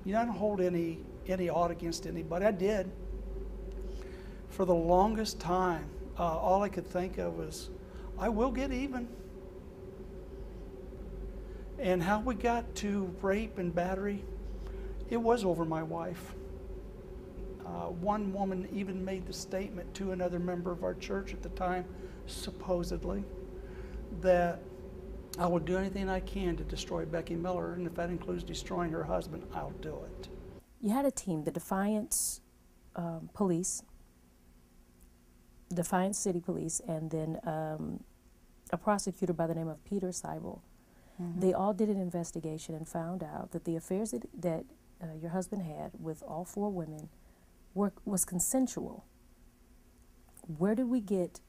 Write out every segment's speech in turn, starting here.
You know, I don't hold any ought against anybody. I did. For the longest time, all I could think of was, I will get even. And how we got to rape and battery, it was over my wife. One woman even made the statement to another member of our church at the time, supposedly, that I will do anything I can to destroy Becky Miller, and if that includes destroying her husband, I'll do it. You had a team, the Defiance Police, Defiance City Police, and then a prosecutor by the name of Peter Seibel. Mm-hmm. They all did an investigation and found out that the affairs that your husband had with all 4 women was consensual. Where did we get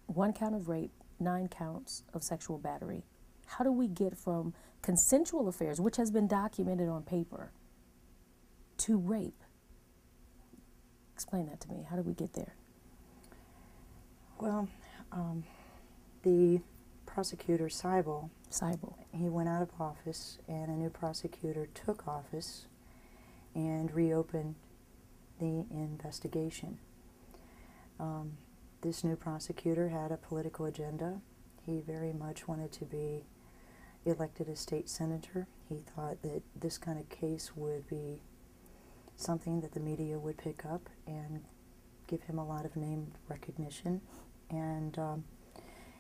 1 count of rape, 9 counts of sexual battery? How do we get from consensual affairs, which has been documented on paper, to rape? Explain that to me. How did we get there? Well, the prosecutor, Seibel, he went out of office, and a new prosecutor took office and reopened the investigation. This new prosecutor had a political agenda. He very much wanted to be elected as state senator. He thought that this kind of case would be something that the media would pick up and give him a lot of name recognition. And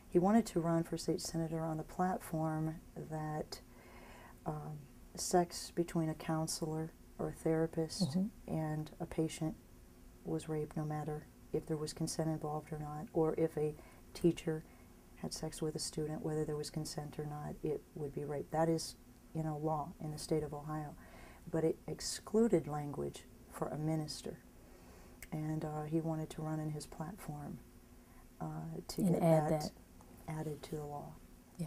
he wanted to run for state senator on the platform that sex between a counselor or a therapist mm-hmm. and a patient was rape, no matter if there was consent involved or not, or if a teacher had sex with a student, whether there was consent or not, it would be rape. That is, law in the state of Ohio. But it excluded language for a minister. And he wanted to run in his platform to get that added to the law. Yeah.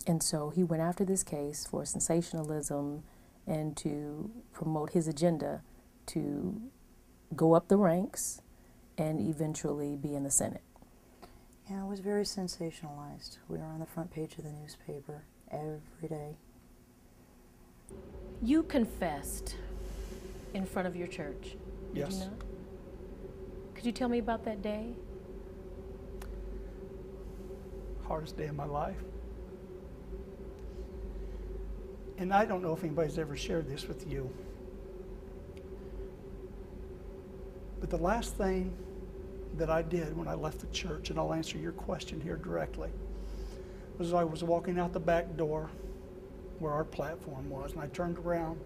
And so he went after this case for sensationalism and to promote his agenda to go up the ranks and eventually be in the Senate. Yeah, it was very sensationalized. We were on the front page of the newspaper every day. You confessed in front of your church, did Yes. you not? Could you tell me about that day? Hardest day of my life. And I don't know if anybody's ever shared this with you, but the last thing that I did when I left the church, and I'll answer your question here directly, was I was walking out the back door where our platform was, and I turned around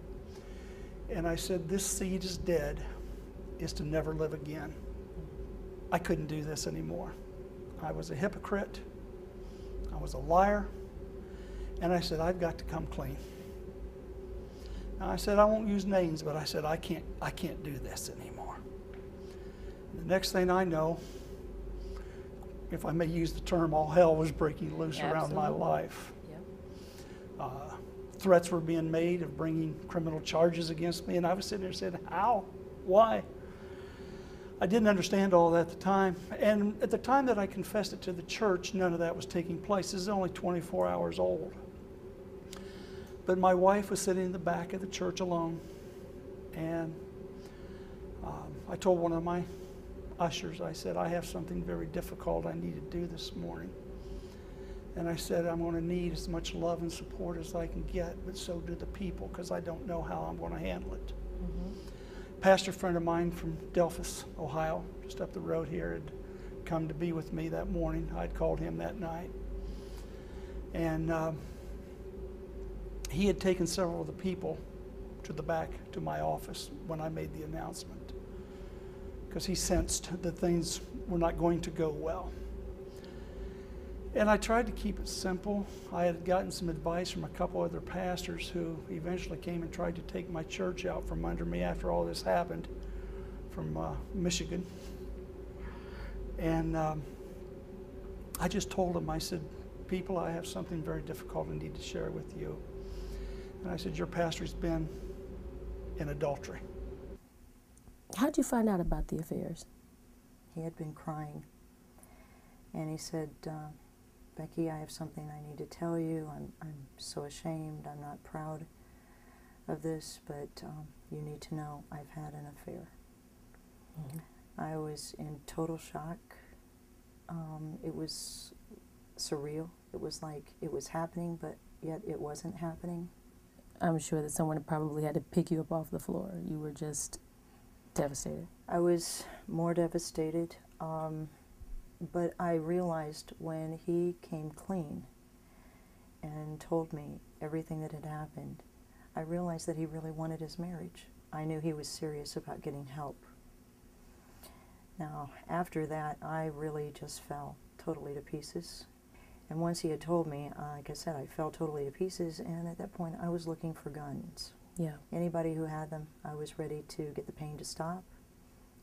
and I said, "This seed is dead, is to never live again." I couldn't do this anymore. I was a hypocrite. I was a liar. And I said, I've got to come clean. Now I said, I won't use names, but I said, I can't do this anymore. The next thing I know, if I may use the term, all hell was breaking loose around my life. Yep. Threats were being made of bringing criminal charges against me, and I was sitting there saying, how? Why? I didn't understand all that at the time, and at the time that I confessed it to the church, none of that was taking place. This is only 24 hours old. But my wife was sitting in the back of the church alone, and I told one of my ushers, I said, I have something very difficult I need to do this morning. And I said, I'm going to need as much love and support as I can get, but so do the people, because I don't know how I'm going to handle it. Mm-hmm. Pastor friend of mine from Delphus, Ohio, just up the road here, had come to be with me that morning. I'd called him that night. And he had taken several of the people to the back to my office when I made the announcement, because he sensed that things were not going to go well. And I tried to keep it simple. I had gotten some advice from a couple other pastors who eventually came and tried to take my church out from under me after all this happened, from Michigan. And I just told them, I said, people, I have something very difficult I need to share with you. And I said, your pastor's been in adultery. How did you find out about the affairs? He had been crying. And he said, Becky, I have something I need to tell you. I'm so ashamed. I'm not proud of this, but you need to know I've had an affair. Mm-hmm. I was in total shock. It was surreal. It was like it was happening, but yet it wasn't happening. I'm sure that someone probably had to pick you up off the floor. You were just devastated. I was more devastated, but I realized when he came clean and told me everything that had happened, I realized that he really wanted his marriage. I knew he was serious about getting help. Now, after that, I really just fell totally to pieces. And once he had told me, like I said, I fell totally to pieces, and at that point, I was looking for guns. Yeah. Anybody who had them, I was ready to get the pain to stop.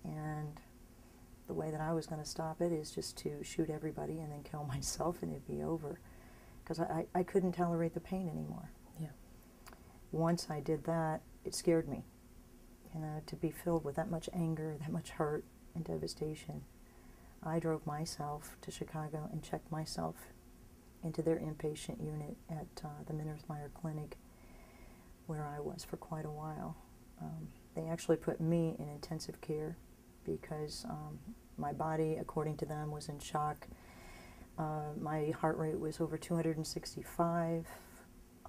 And the way that I was going to stop it is just to shoot everybody and then kill myself, and it'd be over. Because I couldn't tolerate the pain anymore. Yeah. Once I did that, it scared me. You know, to be filled with that much anger, that much hurt and devastation. I drove myself to Chicago and checked myself into their inpatient unit at the Minnersmeyer Clinic, where I was for quite a while. They actually put me in intensive care because my body, according to them, was in shock. My heart rate was over 265.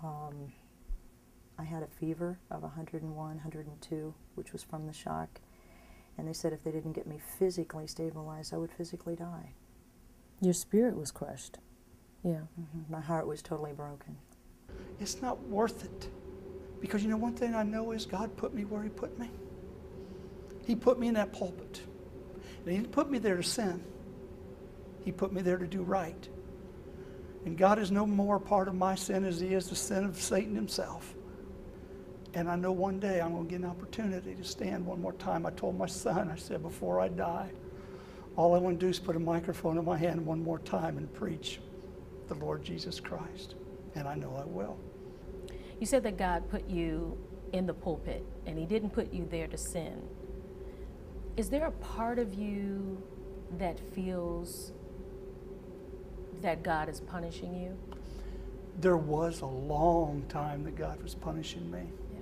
I had a fever of 101, 102, which was from the shock. And they said if they didn't get me physically stabilized, I would physically die. Your spirit was crushed. Yeah. Mm-hmm. My heart was totally broken. It's not worth it. Because you know one thing I know is God put me where He put me. He put me in that pulpit. And He didn't put me there to sin. He put me there to do right. And God is no more a part of my sin as He is the sin of Satan himself. And I know one day I'm going to get an opportunity to stand one more time. I told my son, I said, before I die, all I want to do is put a microphone in my hand one more time and preach the Lord Jesus Christ. And I know I will. You said that God put you in the pulpit, and He didn't put you there to sin. Is there a part of you that feels that God is punishing you? There was a long time that God was punishing me. Yeah.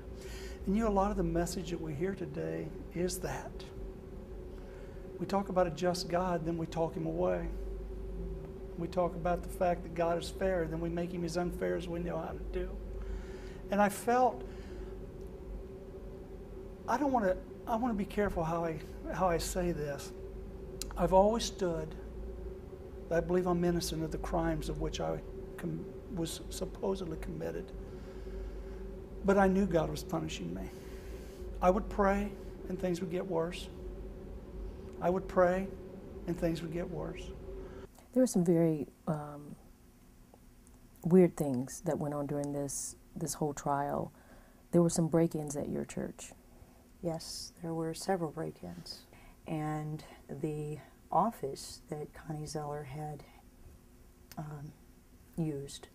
And you know, a lot of the message that we hear today is that. We talk about a just God, then we talk Him away. We talk about the fact that God is fair, then we make Him as unfair as we know how to do. And I felt, I want to be careful how I say this. I've always stood, I believe I'm innocent of the crimes of which I was supposedly committed. But I knew God was punishing me. I would pray and things would get worse. I would pray and things would get worse. There were some very weird things that went on during this whole trial. There were some break-ins at your church. Yes, there were several break-ins. And the office that Connie Zeller had used,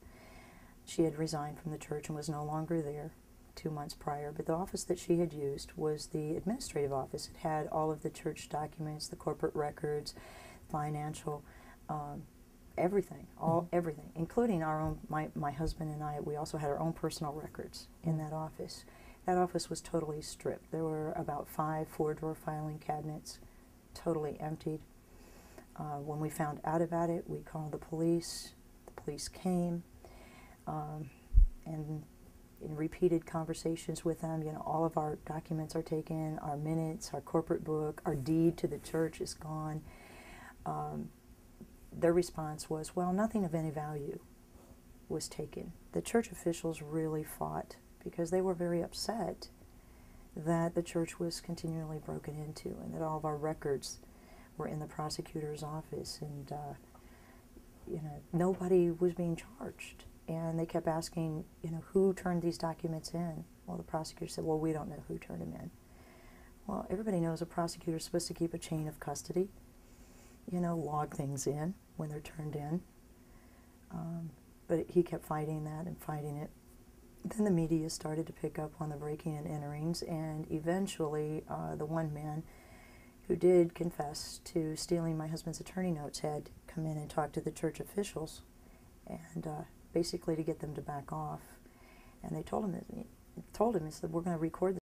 she had resigned from the church and was no longer there 2 months prior, but the office that she had used was the administrative office. It had all of the church documents, the corporate records, financial, everything, everything, including our own, my husband and I, we also had our own personal records in that office. That office was totally stripped. There were about 5 4-drawer filing cabinets, totally emptied. When we found out about it, we called the police. The police came, and in repeated conversations with them, you know, all of our documents are taken, our minutes, our corporate book, our deed to the church is gone. Their response was, well, nothing of any value was taken. The church officials really fought because they were very upset that the church was continually broken into and that all of our records were in the prosecutor's office, and you know, nobody was being charged. And they kept asking, you know, who turned these documents in? Well, the prosecutor said, well, we don't know who turned them in. Well, everybody knows a prosecutor is supposed to keep a chain of custody, you know, log things in when they're turned in. But he kept fighting that and fighting it. Then the media started to pick up on the breaking and enterings, and eventually the one man who did confess to stealing my husband's attorney notes had come in and talked to the church officials and basically to get them to back off. And they told him that told him, I said, we're going to record